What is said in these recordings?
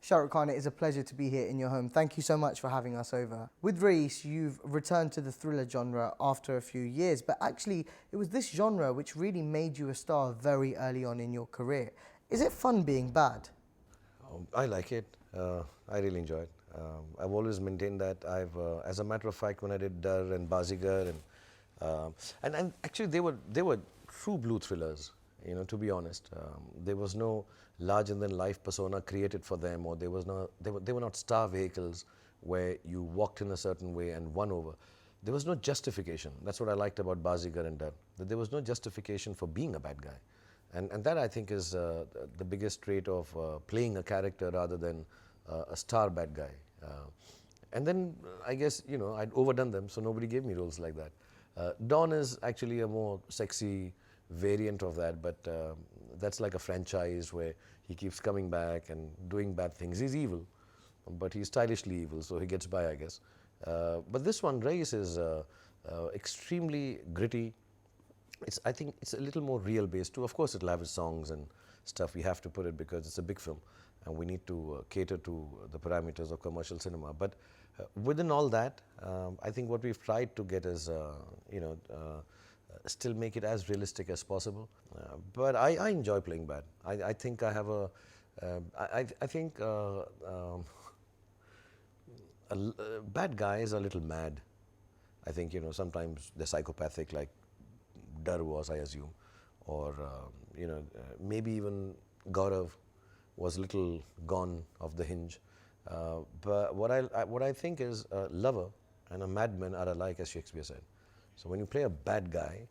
Shah Rukh Khan, it is a pleasure to be here in your home. Thank you so much for having us over. With Raees, you've returned to the thriller genre after a few years, but actually it was this genre which really made you a star very early on in your career. Is it fun being bad? I like it. I really enjoy it. I've always maintained that. As a matter of fact, when I did Dar and Bazigar, and actually they were true blue thrillers. You know, to be honest, there was no larger-than-life persona created for them, or they were not star vehicles where you walked in a certain way and won over. There was no justification. That's what I liked about Bazigar and Dar. That there was no justification for being a bad guy. And that, I think, is the biggest trait of playing a character rather than a star bad guy. And then, I guess, you know, I'd overdone them, so nobody gave me roles like that. Don is actually a more sexy variant of that, but that's like a franchise where he keeps coming back and doing bad things. He's evil, but he's stylishly evil, so he gets by, I guess. But this one, Raees, is extremely gritty. I think it's a little more real based too. Of course, it'll have its songs and stuff. We have to put it because it's a big film and we need to cater to the parameters of commercial cinema. But within all that, I think what we've tried to get is, still make it as realistic as possible. But I enjoy playing bad. I think I have a, I think bad guys are a little mad. I think, you know, sometimes they're psychopathic, like Dar was, I assume, or maybe even Gaurav was a little gone off the hinge. But what I think is a lover and a madman are alike, as Shakespeare said. So when you play a bad guy,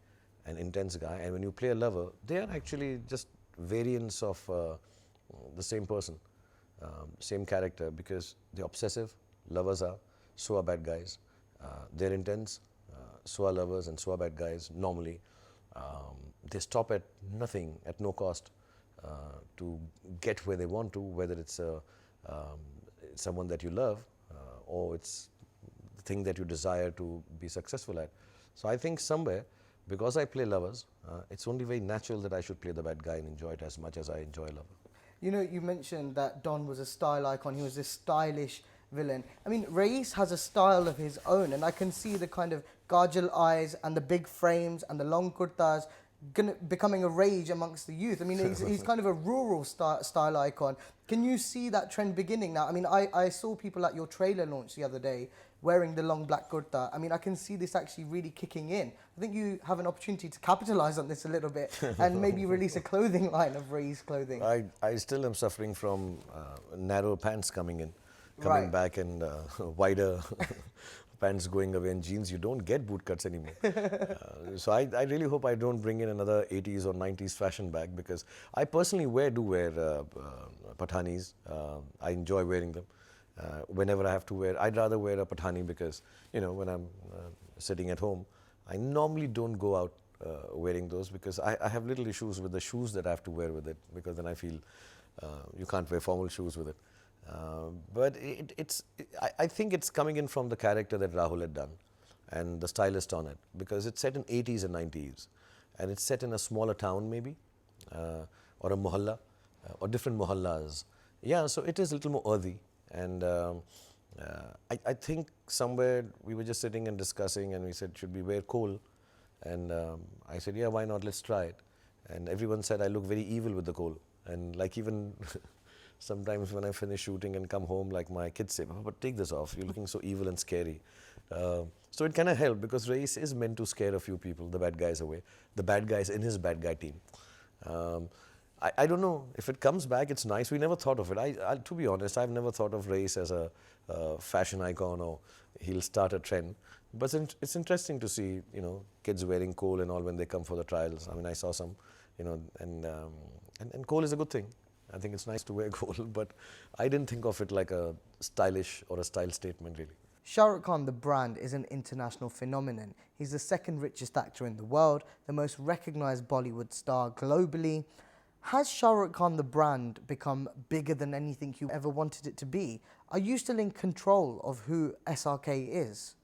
an intense guy, and when you play a lover, they are actually just variants of the same person, same character, because they're obsessive. Lovers are, so are bad guys. They're intense, so are lovers, and so are bad guys normally. They stop at nothing, at no cost, to get where they want to, whether it's someone that you love or it's the thing that you desire to be successful at. So I think somewhere, because I play lovers, it's only very natural that I should play the bad guy and enjoy it as much as I enjoy lover. You know, you mentioned that Don was a style icon. He was this stylish villain. I mean, Raees has a style of his own, and I can see the kind of Kajal eyes and the big frames and the long kurtas becoming a rage amongst the youth. I mean, he's kind of a rural style icon. Can you see that trend beginning now? I mean, I saw people at your trailer launch the other day wearing the long black kurta. I mean, I can see this actually really kicking in. I think you have an opportunity to capitalize on this a little bit and maybe release a clothing line of Raees clothing. I still am suffering from narrow pants coming back, and wider pants going away, and jeans. You don't get boot cuts anymore. So I really hope I don't bring in another 80s or 90s fashion back, because I personally do wear Pathanis. I enjoy wearing them. Whenever I have to wear, I'd rather wear a Pathani, because, you know, when I'm sitting at home, I normally don't go out wearing those, because I have little issues with the shoes that I have to wear with it, because then I feel you can't wear formal shoes with it. But I think it's coming in from the character that Rahul had done and the stylist on it, because it's set in 80s and 90s, and it's set in a smaller town maybe, or a mohalla, or different mohallas. Yeah, so it is a little more earthy, and I think somewhere we were just sitting and discussing, and we said, should we wear coal? And I said, yeah, why not, let's try it. And everyone said I look very evil with the coal, and like even sometimes when I finish shooting and come home, like my kids say, but take this off, you're looking so evil and scary. So it kind of helped, because Raees is meant to scare a few people, the bad guys away, the bad guys in his bad guy team. I don't know, if it comes back, it's nice. We never thought of it. To be honest, I've never thought of Raees as a fashion icon, or he'll start a trend. But it's interesting to see, you know, kids wearing coal and all when they come for the trials. I mean, I saw some, you know, and coal is a good thing. I think it's nice to wear gold, but I didn't think of it like a stylish or a style statement, really. Shah Rukh Khan, the brand, is an international phenomenon. He's the second richest actor in the world, the most recognized Bollywood star globally. Has Shah Rukh Khan, the brand, become bigger than anything you ever wanted it to be? Are you still in control of who SRK is?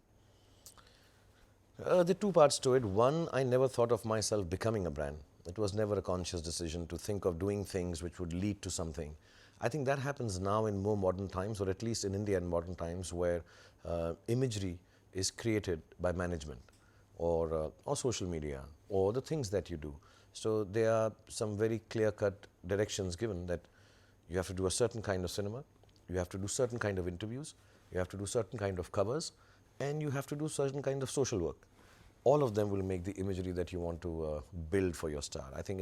There are two parts to it. One, I never thought of myself becoming a brand. It was never a conscious decision to think of doing things which would lead to something. I think that happens now in more modern times, or at least in India in modern times, where imagery is created by management or social media or the things that you do. So there are some very clear-cut directions given that you have to do a certain kind of cinema, you have to do certain kind of interviews, you have to do certain kind of covers, and you have to do certain kind of social work. All of them will make the imagery that you want to build for your star. I think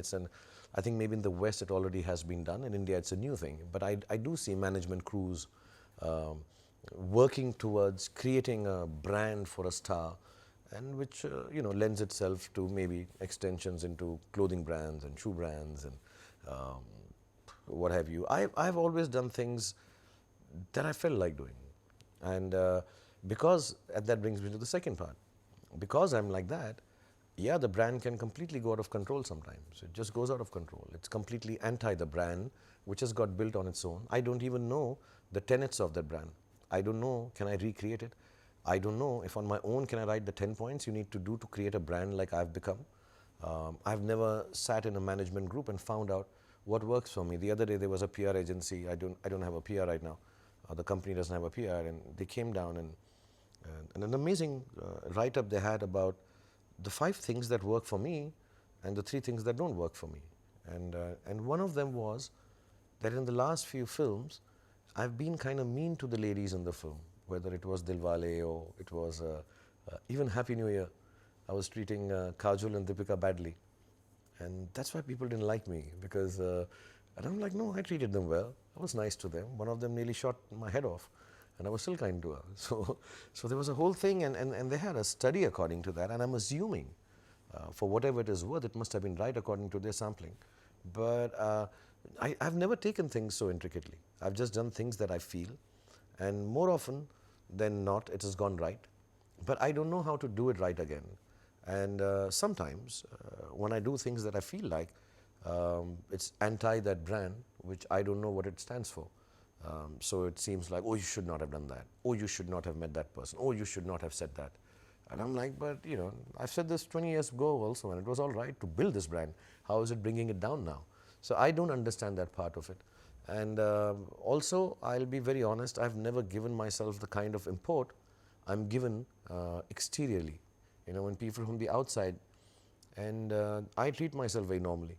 maybe in the West it already has been done. In India it's a new thing. But I do see management crews working towards creating a brand for a star, and which lends itself to maybe extensions into clothing brands and shoe brands and um, what have you. I've always done things that I felt like doing, and that brings me to the second part. Because I'm like that, yeah, the brand can completely go out of control sometimes. It just goes out of control. It's completely anti the brand, which has got built on its own. I don't even know the tenets of that brand. I don't know, can I recreate it? I don't know if on my own can I write the 10 points you need to do to create a brand like I've become. I've never sat in a management group and found out what works for me. The other day there was a PR agency. I don't have a PR right now. The company doesn't have a PR, and they came down and an amazing write-up they had about the 5 things that work for me and the 3 things that don't work for me. And one of them was that in the last few films, I've been kind of mean to the ladies in the film, whether it was Dilwale or it was even Happy New Year. I was treating Kajol and Deepika badly. And that's why people didn't like me, because and I'm like, no, I treated them well. I was nice to them. One of them nearly shot my head off, and I was still kind to her. So there was a whole thing, and they had a study according to that, and I'm assuming, for whatever it is worth, it must have been right according to their sampling. But I've never taken things so intricately. I've just done things that I feel, and more often than not, it has gone right. But I don't know how to do it right again. And sometimes, when I do things that I feel like, it's anti that brand, which I don't know what it stands for. So it seems like, oh, you should not have done that. Oh, you should not have met that person. Oh, you should not have said that. And I'm like, but I've said this 20 years ago also, and it was all right to build this brand. How is it bringing it down now? So I don't understand that part of it. And also, I'll be very honest, I've never given myself the kind of import I'm given exteriorly. When people from the outside, and I treat myself very normally.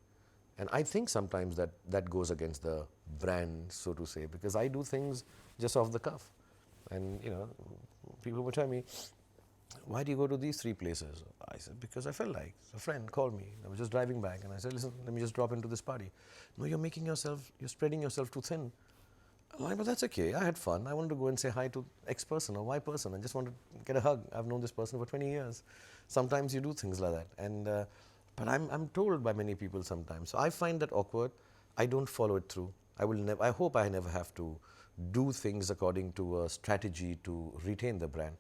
And I think sometimes that goes against the brand, so to say, because I do things just off the cuff. And, people would tell me, why do you go to these 3 places? I said, because I felt like. A friend called me. I was just driving back, and I said, listen, let me just drop into this party. No, you're spreading yourself too thin. I'm like, but that's okay. I had fun. I wanted to go and say hi to X person or Y person. I just wanted to get a hug. I've known this person for 20 years. Sometimes you do things like that. And but I'm told by many people sometimes. So I find that awkward. I don't follow it through. I hope I never have to do things according to a strategy to retain the brand.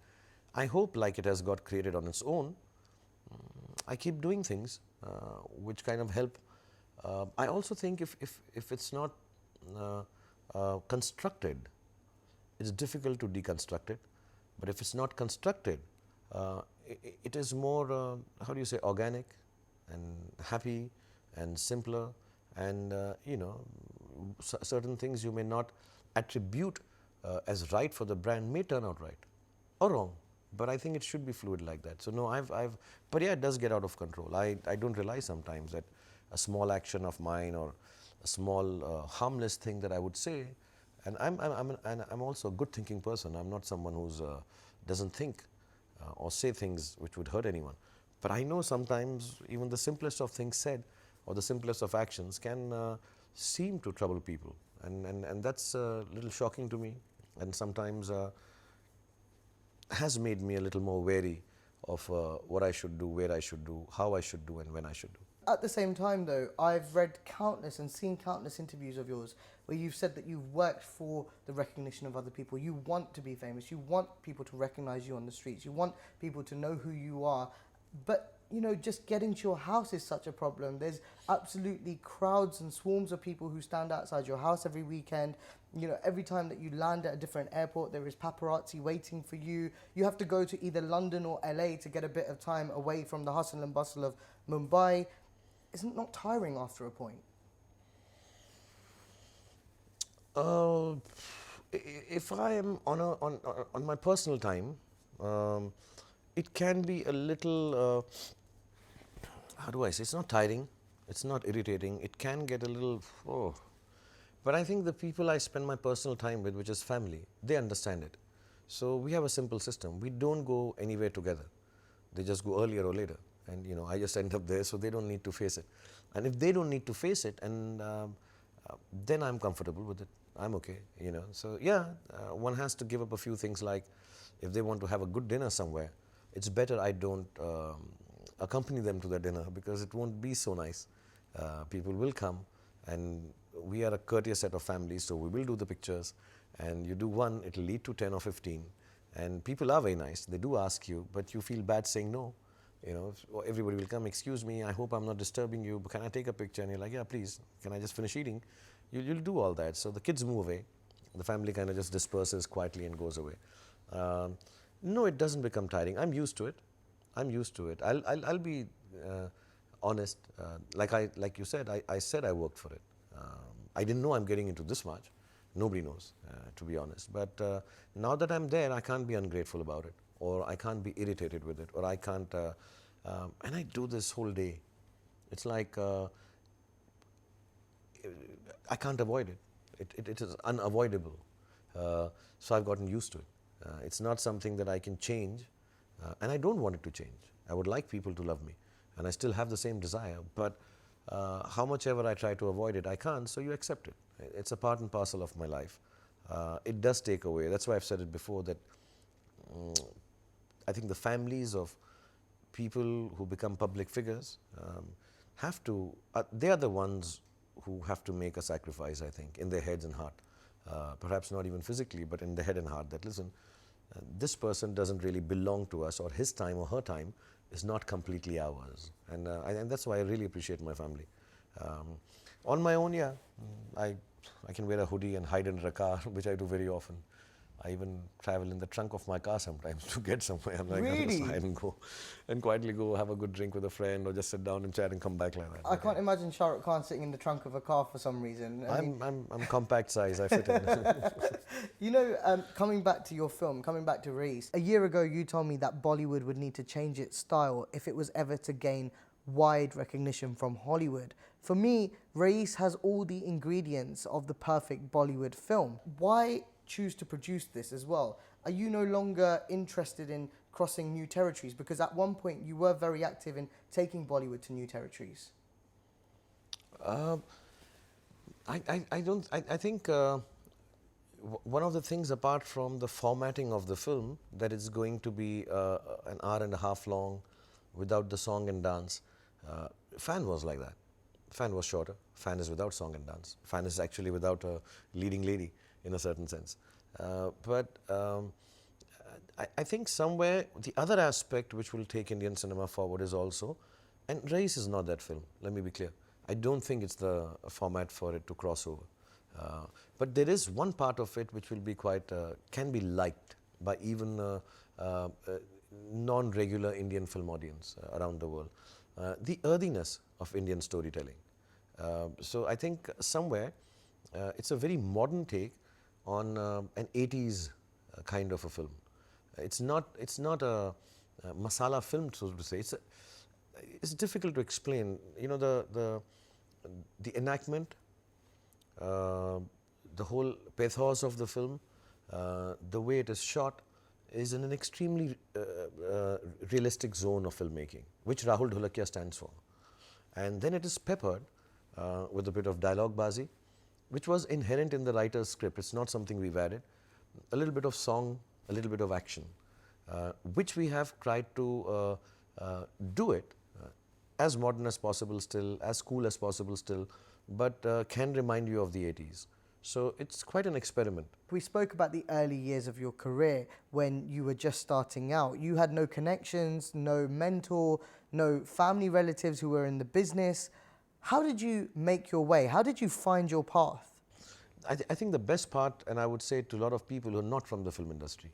I hope, like it has got created on its own, I keep doing things which kind of help. I also think if it's not constructed, it's difficult to deconstruct it. But if it's not constructed, it is more, how do you say, organic and happy and simpler. And, certain things you may not attribute as right for the brand may turn out right or wrong. But I think it should be fluid like that. So no, but yeah, it does get out of control. I don't realize sometimes that a small action of mine or a small harmless thing that I would say, and I'm also a good thinking person. I'm not someone who's doesn't think or say things which would hurt anyone. But I know sometimes even the simplest of things said or the simplest of actions can seem to trouble people, and that's a little shocking to me, and sometimes has made me a little more wary of what I should do, where I should do, how I should do, and when I should do. At the same time, though, I've read countless and seen countless interviews of yours where you've said that you've worked for the recognition of other people. You want to be famous. You want people to recognize you on the streets. You want people to know who you are. But, just getting to your house is such a problem. There's absolutely crowds and swarms of people who stand outside your house every weekend. Every time that you land at a different airport, there is paparazzi waiting for you. You have to go to either London or LA to get a bit of time away from the hustle and bustle of Mumbai. Isn't it not tiring after a point? Uh, if I am on my personal time, um, it can be a little. How do I say? It's not tiring. It's not irritating. It can get a little. Oh. But I think the people I spend my personal time with, which is family, they understand it. So we have a simple system. We don't go anywhere together. They just go earlier or later. And I just end up there, so they don't need to face it. And if they don't need to face it, and then I'm comfortable with it. I'm okay. So yeah, one has to give up a few things, like if they want to have a good dinner somewhere, it's better I don't accompany them to the dinner, because it won't be so nice. People will come, and we are a courteous set of families, so we will do the pictures, and you do one, it'll lead to 10 or 15, and people are very nice. They do ask you, but you feel bad saying no. Everybody will come, excuse me, I hope I'm not disturbing you, but can I take a picture? And you're like, yeah, please, can I just finish eating? You'll do all that. So the kids move away. The family kind of just disperses quietly and goes away. No, it doesn't become tiring. I'm used to it. I'm used to it. I'll be honest. Like you said, I said I worked for it. I didn't know I'm getting into this much. Nobody knows, to be honest. But now that I'm there, I can't be ungrateful about it, or I can't be irritated with it, or I can't. And I do this whole day. It's like I can't avoid it. It is unavoidable. So I've gotten used to it. It's not something that I can change, and I don't want it to change. I would like people to love me, and I still have the same desire, but how much ever I try to avoid it, I can't, so you accept it. It's a part and parcel of my life. It does take away. That's why I've said it before, that I think the families of people who become public figures have to, they are the ones who have to make a sacrifice, I think, in their heads and heart. Perhaps not even physically, but in the head and heart, that listen, this person doesn't really belong to us, or his time or her time is not completely ours. And that's why I really appreciate my family. On my own, yeah, I can wear a hoodie and hide under a car, which I do very often. I even travel in the trunk of my car sometimes to get somewhere. I'm like, Really? I'll just hide and go, and quietly go have a good drink with a friend, or just sit down and chat and come back like that. I can't imagine Shah Rukh Khan sitting in the trunk of a car for some reason. I'm compact size, I fit in. Coming back to your film, coming back to Raees, a year ago you told me that Bollywood would need to change its style if it was ever to gain wide recognition from Hollywood. For me, Raees has all the ingredients of the perfect Bollywood film. Why choose to produce this as well? Are you no longer interested in crossing new territories? Because at one point you were very active in taking Bollywood to new territories. I think one of the things, apart from the formatting of the film, that it's going to be an hour and a half long without the song and dance. Fan was like that. Fan was shorter. Fan is without song and dance. Fan is actually without a leading lady, in a certain sense. But I think somewhere the other aspect which will take Indian cinema forward is also, and Raees is not that film, let me be clear. I don't think it's the format for it to cross over. But there is one part of it which will be quite, can be liked by even non-regular Indian film audience around the world. The earthiness of Indian storytelling. So I think somewhere it's a very modern take on an 80s kind of a film. It's not a masala film, so to say. It's difficult to explain. The enactment, the whole pathos of the film, the way it is shot, is in an extremely realistic zone of filmmaking, which Rahul Dholakia stands for. And then it is peppered with a bit of dialogue bazi, which was inherent in the writer's script. It's not something we've added. A little bit of song, a little bit of action, which we have tried to do it as modern as possible still, as cool as possible still, but can remind you of the 80s. So it's quite an experiment. We spoke about the early years of your career when you were just starting out. You had no connections, no mentor, no family relatives who were in the business. How did you make your way? How did you find your path? I think the best part, and I would say to a lot of people who are not from the film industry,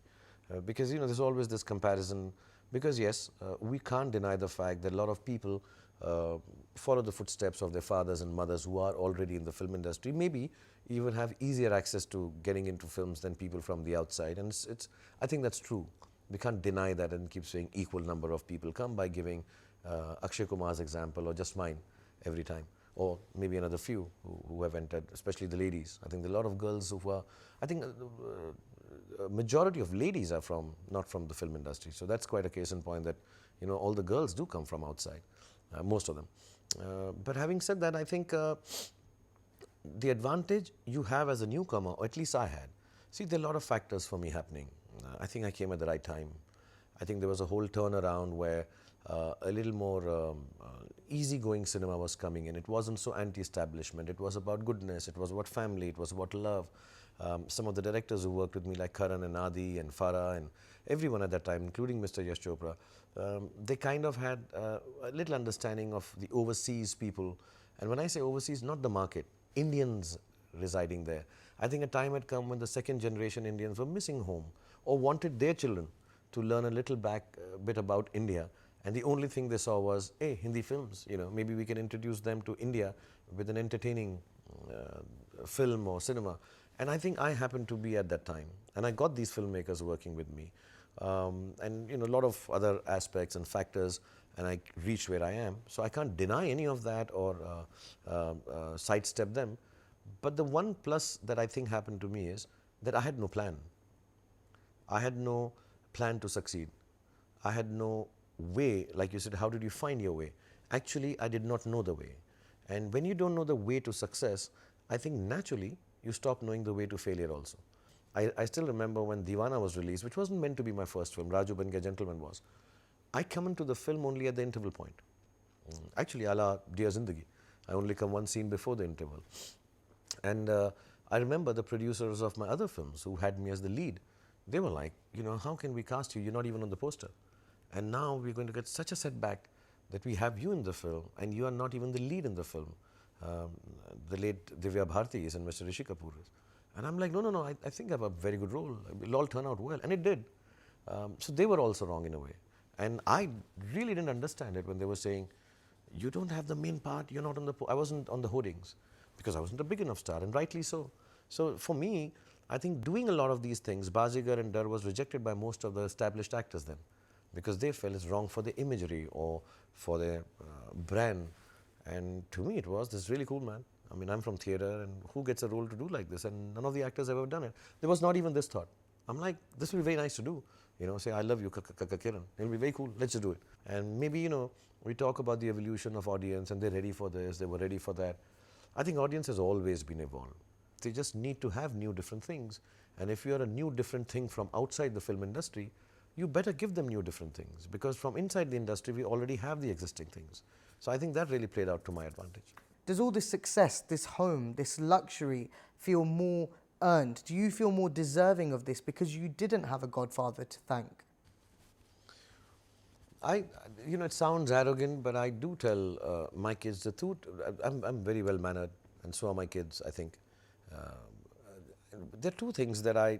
because there's always this comparison, because yes, we can't deny the fact that a lot of people follow the footsteps of their fathers and mothers who are already in the film industry, maybe even have easier access to getting into films than people from the outside. And I think that's true. We can't deny that and keep saying equal number of people come by giving Akshay Kumar's example or just mine every time, or maybe another few who have entered, especially the ladies. I think there are a lot of girls who are, I think a majority of ladies are not from the film industry. So that's quite a case in point that, you know, all the girls do come from outside, most of them. But having said that, I think the advantage you have as a newcomer, or at least I had, see, there are a lot of factors for me happening. I think I came at the right time. I think there was a whole turnaround where a little more easygoing cinema was coming in. It wasn't so anti-establishment. It was about goodness. It was about family. It was about love. Some of the directors who worked with me, like Karan and Adi and Farah and everyone at that time, including Mr. Yash Chopra, they kind of had a little understanding of the overseas people. And when I say overseas, not the market, Indians residing there. I think a time had come when the second generation Indians were missing home or wanted their children to learn a little bit about India. And the only thing they saw was, hey, Hindi films, you know, maybe we can introduce them to India with an entertaining film or cinema. And I think I happened to be at that time. And I got these filmmakers working with me. And, you know, a lot of other aspects and factors, and I reached where I am. So I can't deny any of that or sidestep them. But the one plus that I think happened to me is that I had no plan. I had no plan to succeed. I had no way, like you said, how did you find your way? Actually, I did not know the way. And when you don't know the way to success, I think naturally you stop knowing the way to failure also. I still remember when Deewana was released, which wasn't meant to be my first film, Raju Ban Gaya Gentleman was. I come into the film only at the interval point. Actually, a la Dear Zindagi. I only come one scene before the interval. And I remember the producers of my other films who had me as the lead. They were like, you know, how can we cast you? You're not even on the poster. And now we're going to get such a setback that we have you in the film and you are not even the lead in the film. The late Divya Bharti is and Mr. Rishi Kapoor is. And I'm like, no, I think I have a very good role. It'll all turn out well. And it did. So they were also wrong in a way. And I really didn't understand it when they were saying, you don't have the main part, you're not on the, I wasn't on the hoardings because I wasn't a big enough star, and rightly so. So for me, I think doing a lot of these things, Bazigar and Dar was rejected by most of the established actors then because they felt it's wrong for the imagery or for their brand. And to me, it was, this is really cool, man. I mean, I'm from theatre, and who gets a role to do like this? And none of the actors have ever done it. There was not even this thought. I'm like, this will be very nice to do. You know, say, I love you, Kiran. It'll be very cool. Let's just do it. And maybe, you know, we talk about the evolution of audience, and they're ready for this, they were ready for that. I think audience has always been evolved. They just need to have new, different things. And if you're a new, different thing from outside the film industry, you better give them new, different things. Because from inside the industry, we already have the existing things. So I think that really played out to my advantage. Does all this success, this home, this luxury feel more earned? Do you feel more deserving of this because you didn't have a godfather to thank? You know, it sounds arrogant, but I do tell my kids the truth. I'm very well mannered, and so are my kids, I think. There are two things that I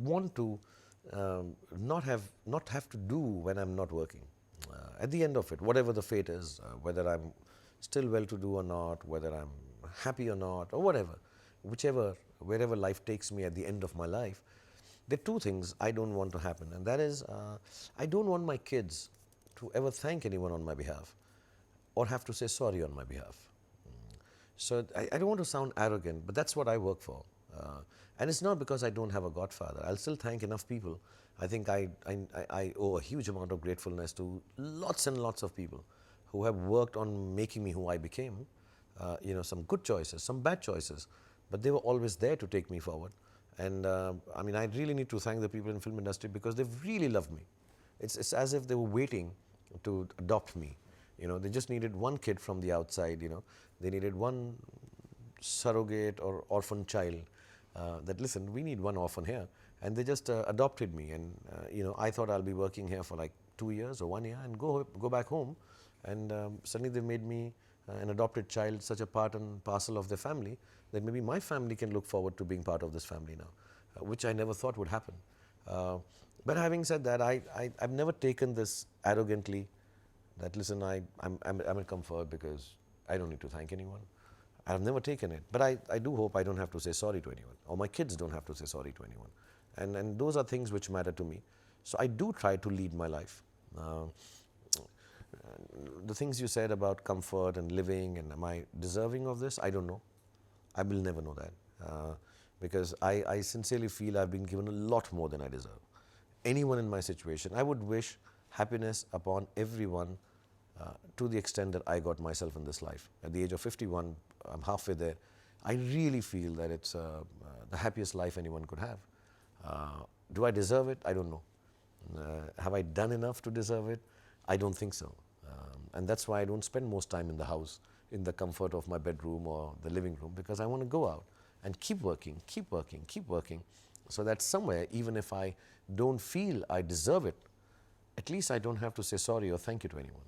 want to not have to do when I'm not working. At the end of it, whatever the fate is, whether I'm still well-to-do or not, whether I'm happy or not, or whatever, wherever life takes me at the end of my life, there are two things I don't want to happen, and that is, I don't want my kids to ever thank anyone on my behalf or have to say sorry on my behalf. So I don't want to sound arrogant, but that's what I work for. And it's not because I don't have a godfather. I'll still thank enough people. I think I owe a huge amount of gratefulness to lots and lots of people who have worked on making me who I became. You know, some good choices, some bad choices, but they were always there to take me forward. And I mean, I really need to thank the people in the film industry because they've really loved me. It's as if they were waiting to adopt me. You know, they just needed one kid from the outside, you know. They needed one surrogate or orphan child that, listen, we need one orphan here. And they just adopted me. And, you know, I thought I'll be working here for like 2 years or 1 year and go back home. And suddenly they made me an adopted child, such a part and parcel of their family, that maybe my family can look forward to being part of this family now, which I never thought would happen. But having said that, I've never taken this arrogantly, that listen, I'm in comfort because I don't need to thank anyone. I've never taken it. But I do hope I don't have to say sorry to anyone, or my kids don't have to say sorry to anyone. And those are things which matter to me. So I do try to lead my life. The things you said about comfort and living and am I deserving of this, I don't know. I will never know that. Because I sincerely feel I've been given a lot more than I deserve. Anyone in my situation, I would wish happiness upon everyone to the extent that I got myself in this life. At the age of 51, I'm halfway there. I really feel that it's the happiest life anyone could have. Do I deserve it? I don't know. Have I done enough to deserve it? I don't think so. And that's why I don't spend most time in the house, in the comfort of my bedroom or the living room, because I want to go out and keep working, keep working, keep working, so that somewhere, even if I don't feel I deserve it, at least I don't have to say sorry or thank you to anyone.